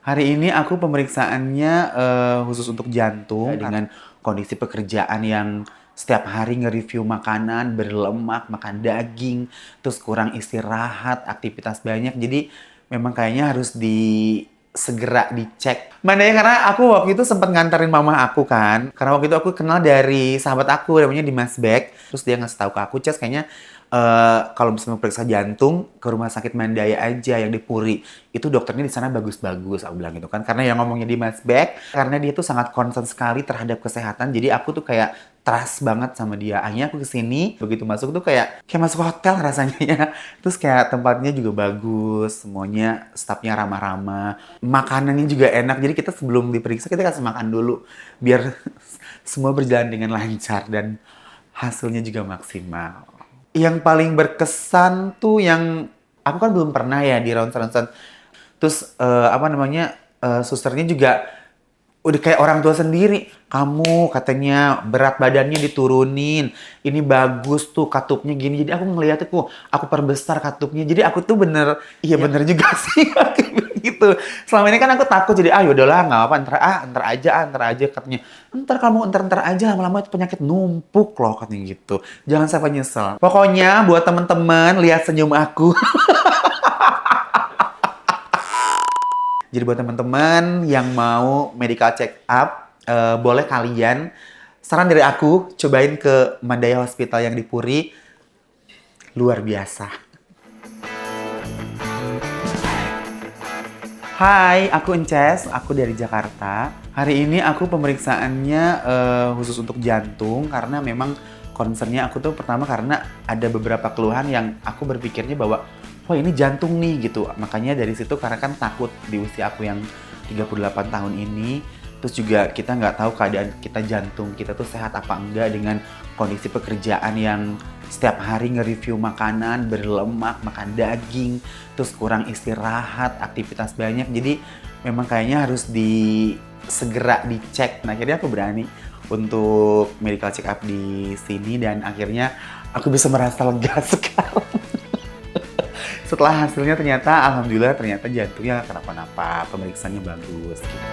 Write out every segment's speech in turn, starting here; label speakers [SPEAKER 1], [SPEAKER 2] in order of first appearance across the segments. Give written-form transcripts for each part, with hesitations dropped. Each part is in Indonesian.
[SPEAKER 1] Hari ini aku pemeriksaannya khusus untuk jantung dengan kondisi pekerjaan yang setiap hari nge-review makanan, berlemak, makan daging, terus kurang istirahat, aktivitas banyak. Jadi memang kayaknya harus segera dicek. Mana ya, karena aku waktu itu sempat nganterin mama aku kan. Karena waktu itu aku kenal dari sahabat aku namanya Dimas Beck. Terus dia ngasih tahu ke aku, Ces, kayaknya kalau misalnya periksa jantung ke rumah sakit Mandaya aja yang di Puri, itu dokternya di sana bagus-bagus, aku bilang gitu kan. Karena yang ngomongnya di Mas Beck, karena dia tuh sangat concern sekali terhadap kesehatan, jadi aku tuh kayak trust banget sama dia. Akhirnya aku kesini, begitu masuk tuh kayak masuk hotel rasanya ya. Terus kayak tempatnya juga bagus, semuanya staffnya ramah-ramah, makanannya juga enak. Jadi kita sebelum diperiksa kita kasih makan dulu biar semua berjalan dengan lancar dan hasilnya juga maksimal. Yang paling berkesan tuh yang aku kan belum pernah ya di ronsen-ronsen. Terus apa namanya, susternya juga udah kayak orang tua sendiri. Kamu katanya berat badannya diturunin. Ini bagus tuh katupnya gini. Jadi aku ngeliatnya tuh, aku perbesar katupnya. Jadi aku tuh bener, iya bener juga sih gitu. Selama ini kan aku takut jadi yaudahlah nggak apa ntar aja katanya. Ntar kamu ntar aja lama-lama itu penyakit numpuk loh katanya gitu. Jangan sampai nyesel. Pokoknya buat temen-temen lihat senyum aku. Jadi buat teman-teman yang mau medical check up, boleh kalian, saran dari aku, cobain ke Mandaya Hospital yang di Puri. Luar biasa. Hai, aku Ences, aku dari Jakarta. Hari ini aku pemeriksaannya khusus untuk jantung karena memang concernnya aku tuh pertama karena ada beberapa keluhan yang aku berpikirnya bahwa wah ini jantung nih gitu. Makanya dari situ karena kan takut di usia aku yang 38 tahun ini, terus juga kita nggak tahu keadaan kita jantung kita tuh sehat apa enggak dengan kondisi pekerjaan yang setiap hari nge-review makanan, berlemak, makan daging, terus kurang istirahat, aktivitas banyak. Jadi memang kayaknya harus segera dicek. Nah, akhirnya aku berani untuk medical check up di sini dan akhirnya aku bisa merasa lega sekarang. Setelah hasilnya alhamdulillah ternyata jantungnya nggak kenapa-napa, pemeriksaannya bagus gitu.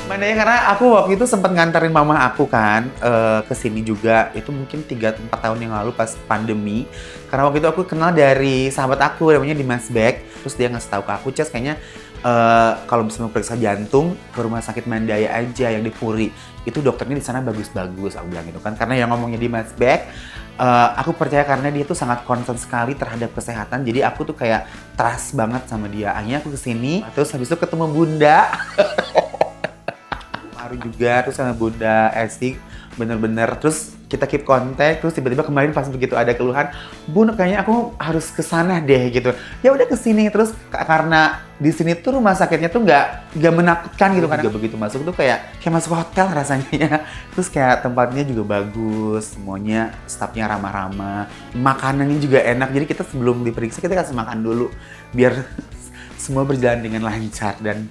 [SPEAKER 1] Mana ya, karena aku waktu itu sempat nganterin mama aku kan ke sini juga. Itu mungkin 3-4 tahun yang lalu pas pandemi. Karena waktu itu aku kenal dari sahabat aku namanya Dimas Beck. Terus dia ngasih tahu ke aku, Ces, kayaknya kalau misalnya periksa jantung ke rumah sakit Mandaya aja yang di Puri. Itu dokternya di sana bagus-bagus, aku bilang gitu kan. Karena yang ngomongnya Dimas Beck, aku percaya karena dia tuh sangat concern sekali terhadap kesehatan. Jadi aku tuh kayak trust banget sama dia. Akhirnya aku kesini, terus habis itu ketemu Bunda. Haru juga, terus sama Bunda Esti, bener-bener, terus kita keep kontak, terus tiba-tiba kemarin pas begitu ada keluhan, Bun, kayaknya aku harus kesana deh gitu. Ya udah kesini, terus karena di sini tuh rumah sakitnya tuh nggak menakutkan gitu kan. Juga begitu masuk tuh kayak masuk hotel rasanya ya. Terus kayak tempatnya juga bagus, semuanya staffnya ramah-ramah, makanannya juga enak. Jadi kita sebelum diperiksa kita kasih makan dulu biar semua berjalan dengan lancar dan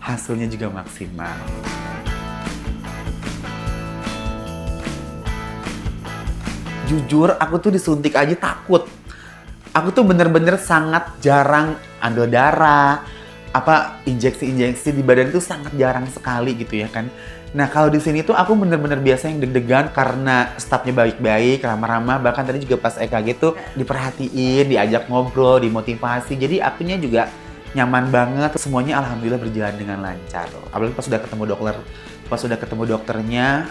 [SPEAKER 1] hasilnya juga maksimal. Jujur, aku tuh disuntik aja takut. Aku tuh bener-bener sangat jarang ambil darah, injeksi-injeksi di badan tuh sangat jarang sekali gitu ya kan. Nah kalau di sini tuh aku bener-bener biasa yang deg-degan karena stafnya baik-baik, ramah-ramah. Bahkan tadi juga pas EKG tuh diperhatiin, diajak ngobrol, dimotivasi. Jadi akunya juga nyaman banget. Semuanya alhamdulillah berjalan dengan lancar. Apalagi pas sudah ketemu dokternya,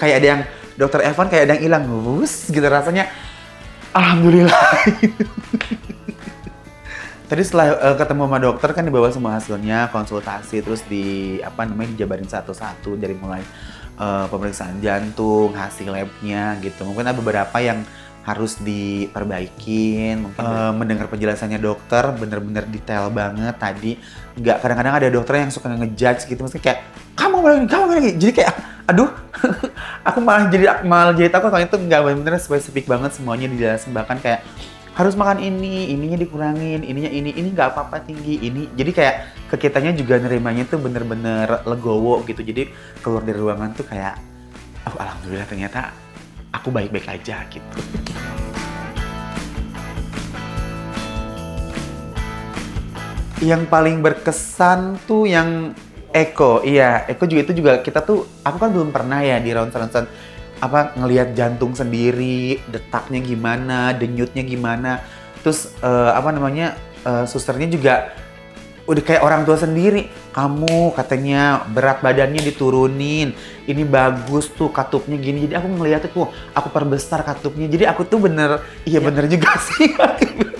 [SPEAKER 1] kayak ada yang Dokter Evan kayak ada yang hilang, gitu rasanya. Alhamdulillah. Tadi setelah ketemu sama dokter kan dibawa semua hasilnya, konsultasi, terus dijabarin satu-satu dari mulai pemeriksaan jantung, hasil labnya gitu. Mungkin ada beberapa yang harus diperbaikin. Mungkin mendengar penjelasannya dokter bener-bener detail banget tadi. Kadang-kadang ada dokter yang suka ngejudge gitu, maksudnya kayak kamu lagi. Jadi kayak aduh, aku malah jadi takut kalau itu nggak bener-bener spesifik banget semuanya dijelasin, bahkan kayak harus makan ininya dikurangin, ini nggak apa-apa tinggi, ini. Jadi kayak ke kitanya juga nerimanya tuh bener-bener legowo gitu. Jadi keluar dari ruangan tuh kayak, alhamdulillah ternyata aku baik-baik aja gitu. Yang paling berkesan tuh yang Eko, iya. Eko juga itu juga kita tuh, aku kan belum pernah ya di ronsen-ronsen apa ngelihat jantung sendiri, detaknya gimana, denyutnya gimana. Terus apa namanya susternya juga udah kayak orang tua sendiri. Kamu katanya berat badannya diturunin, ini bagus tuh katupnya gini. Jadi aku ngeliatnya tuh, aku perbesar katupnya. Jadi aku tuh bener, iya bener juga sih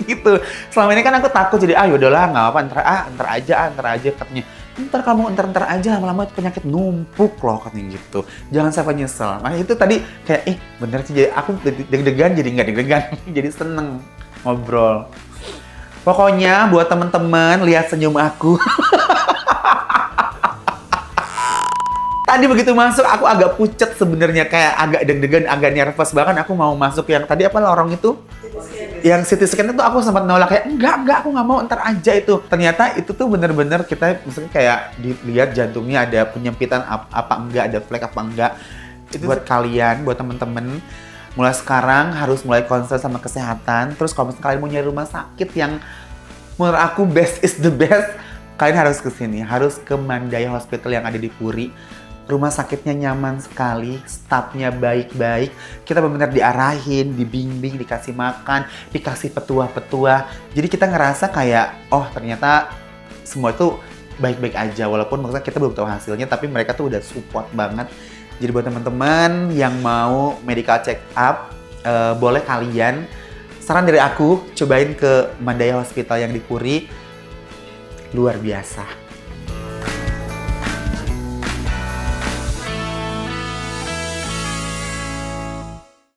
[SPEAKER 1] gitu. Selama ini kan aku takut jadi yaudahlah nggak apa ntar aja katanya. Ntar kamu ntar aja lama-lama penyakit numpuk loh katanya gitu. Jangan sampai nyesel. Nah itu tadi kayak bener sih jadi aku deg-degan jadi nggak deg-degan jadi seneng ngobrol. Pokoknya buat temen-temen lihat senyum aku. Tadi begitu masuk aku agak pucet sebenarnya kayak agak deg-degan, agak nervous bahkan aku mau masuk yang tadi apa lorong itu? Yang CT scan itu aku sempat nolak kayak enggak aku nggak mau ntar aja itu. Ternyata itu tuh bener-bener kita misalnya kayak dilihat jantungnya ada penyempitan apa enggak, ada flek apa enggak. Itu buat kalian, buat temen-temen mulai sekarang harus mulai konsul sama kesehatan. Terus kalau misalnya kalian mau nyari rumah sakit yang menurut aku best is the best, kalian harus ke sini, harus ke Mandaya Hospital yang ada di Puri. Rumah sakitnya nyaman sekali, stafnya baik-baik. Kita benar-benar diarahin, dibimbing, dikasih makan, dikasih petua-petua. Jadi kita ngerasa kayak, oh ternyata semua itu baik-baik aja. Walaupun maksudnya kita belum tahu hasilnya, tapi mereka tuh udah support banget. Jadi buat teman-teman yang mau medical check up, boleh kalian, saran dari aku, cobain ke Mandaya Hospital yang di Puri, luar biasa.